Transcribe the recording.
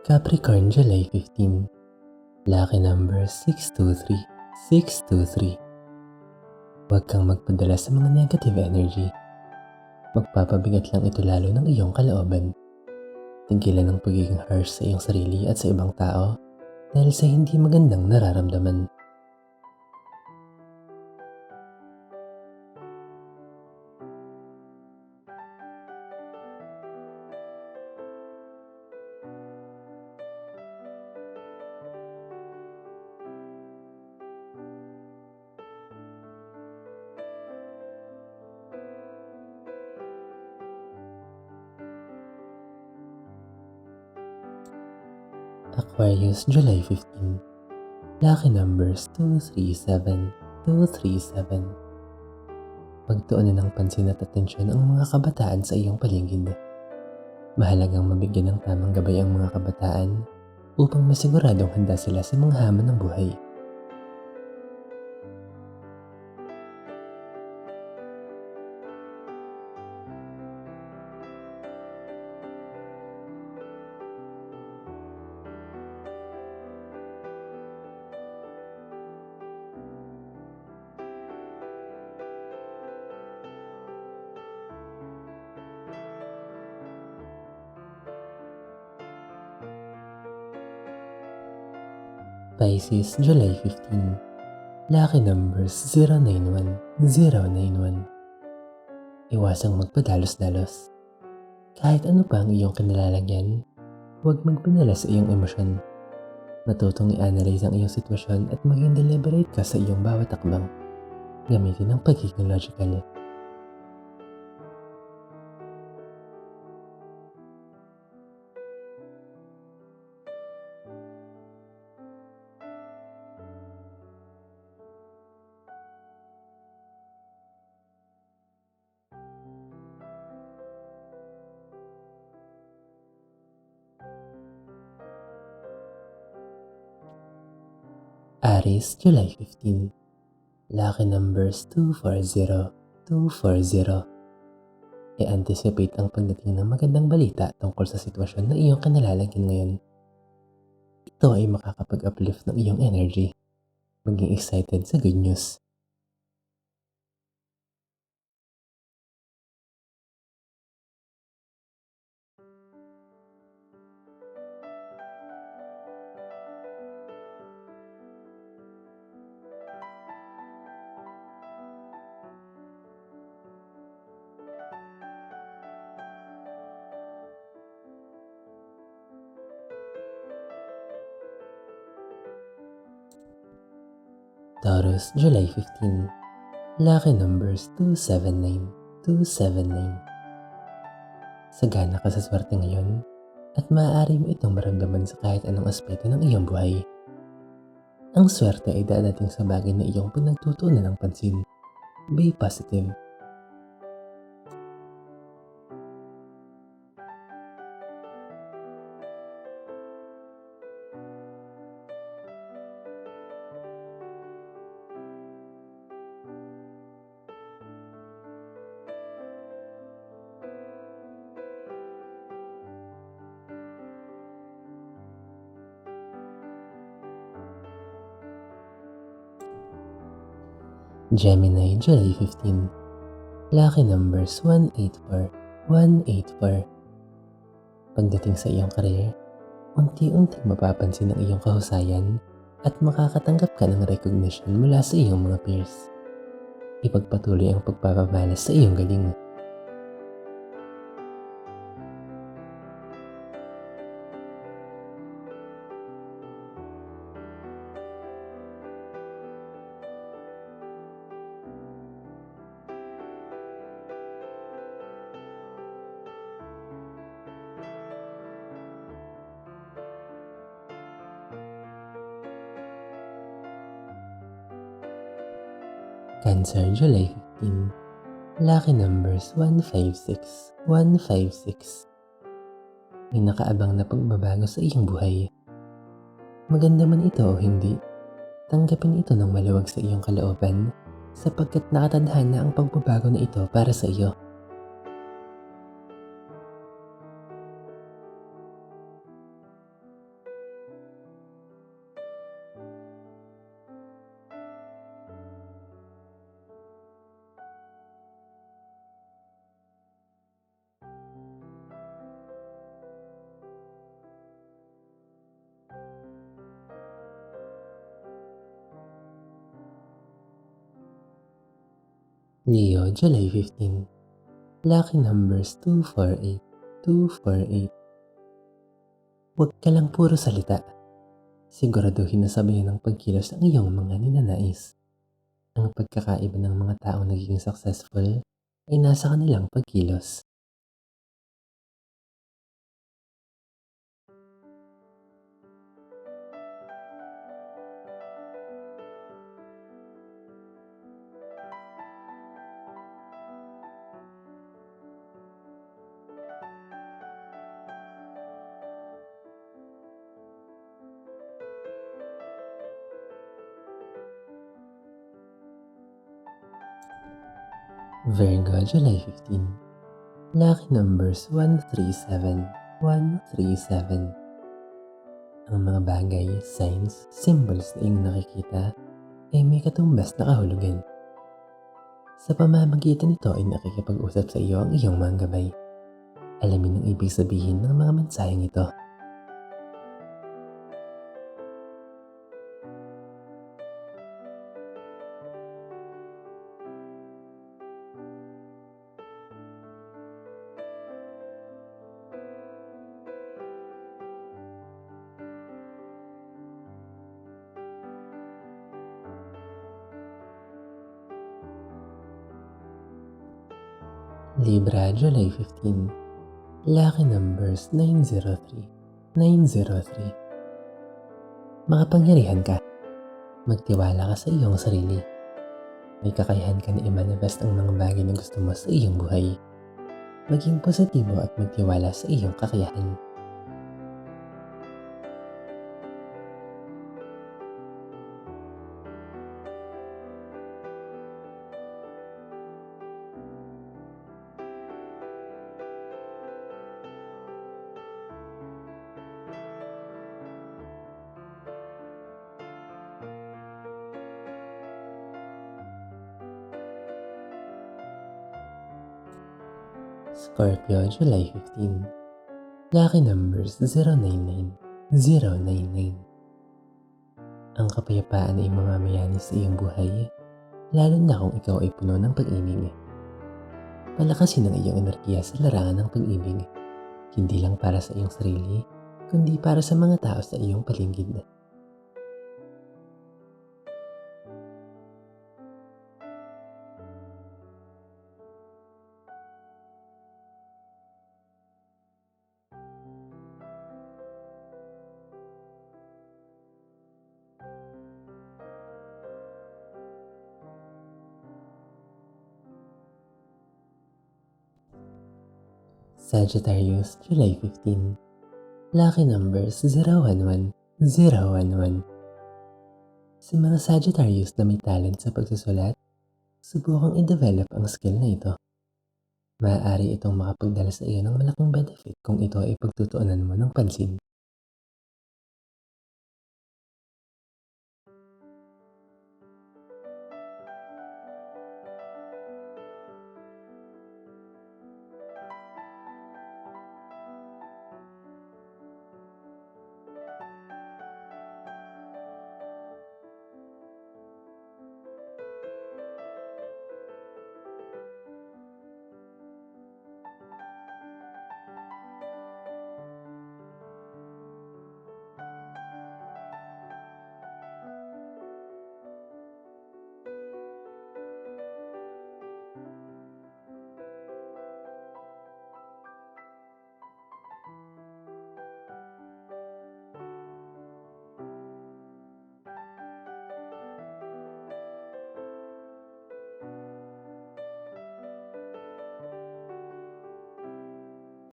Capricorn, July 15. Lucky number 623. 623. Huwag kang magpadala sa mga negative energy. Magpapabigat lang ito lalo ng iyong kalooban. Tigilan ang pagiging harsh sa iyong sarili at sa ibang tao dahil sa hindi magandang nararamdaman. Aquarius, July 15. Lucky numbers 237. 237. Pagtuunan ng pansin at atensyon ang mga kabataan sa iyong paligid. Mahalagang mabigyan ng tamang gabay ang mga kabataan upang masiguradong handa sila sa mga hamon ng buhay. Pisces, July 15. Lucky numbers 091. 091. Iwasang magpadalos-dalos. Kahit ano pa ang iyong kinalalagyan, huwag magpadala sa iyong emosyon. Matutong i-analyze ang iyong sitwasyon at maging deliberate ka sa iyong bawat akbang. Gamitin ang pagiging logical. Aries, July 15. Lucky numbers 240. 240. I-anticipate ang pagdating ng magandang balita tungkol sa sitwasyon na iyong kinalalagyan ngayon. Ito ay makakapag-uplift ng iyong energy. Maging excited sa good news. Taurus, July 15. Lucky numbers 279. 279. Sagana ka sa swerte ngayon at maaari mo itong maramdaman sa kahit anong aspeto ng iyong buhay. Ang swerte ay dadating sa bagay na iyong pinagtutuunan ng pansin. Be positive. Gemini, July 15. Lucky numbers 184. 184. Pagdating sa iyong career, unti-unting mapapansin ang iyong kahusayan at makakatanggap ka ng recognition mula sa iyong mga peers. Ipagpatuloy ang pagpapabalas sa iyong galing. Cancer, July 15. Lucky numbers 156. 156. May nakaabang na pagbabago sa iyong buhay. Maganda man ito o hindi, tanggapin ito ng maluwag sa iyong kalooban sapagkat nakatadhana ang pagbabago na ito para sa iyo. Leo, July 15. Lucky numbers 248, 248. Huwag ka lang puro salita. Siguraduhin na sabayan ng pagkilos ang iyong mga ninanais. Ang pagkakaiba ng mga taong nagiging successful ay nasa kanilang pagkilos. Virgo, July 15. Lucky numbers 137, 137. Ang mga bagay, signs, symbols na iyong nakikita ay may katumbas na kahulugan. Sa pamamagitan nito ay nakikipag-usap sa iyo ang iyong mga gabay. Alamin ang ibig sabihin ng mga mensaheng ito. Libra, July 15. Lucky numbers 903, 903. Makapangyarihan ka. Magtiwala ka sa iyong sarili. May kakayahan ka na i-manifest ang mga bagay na gusto mo sa iyong buhay. Maging positibo at magtiwala sa iyong kakayahan. Scorpio, July 15. Lucky numbers 099, 099. Ang kapayapaan ay mamamayani sa iyong buhay, lalo na kung ikaw ay puno ng pag-ibig. Palakasin ang iyong enerhiya sa larangan ng pag-ibig, hindi lang para sa iyong sarili, kundi para sa mga tao sa iyong paligid. Sagittarius, July 15. Lucky numbers 011, 011. Sa mga Sagittarius na may talent sa pagsusulat, subukang i-develop ang skill na ito. Maaari itong makapagdala sa iyo ng malaking benefit kung ito ay pagtutuunan mo ng pansin.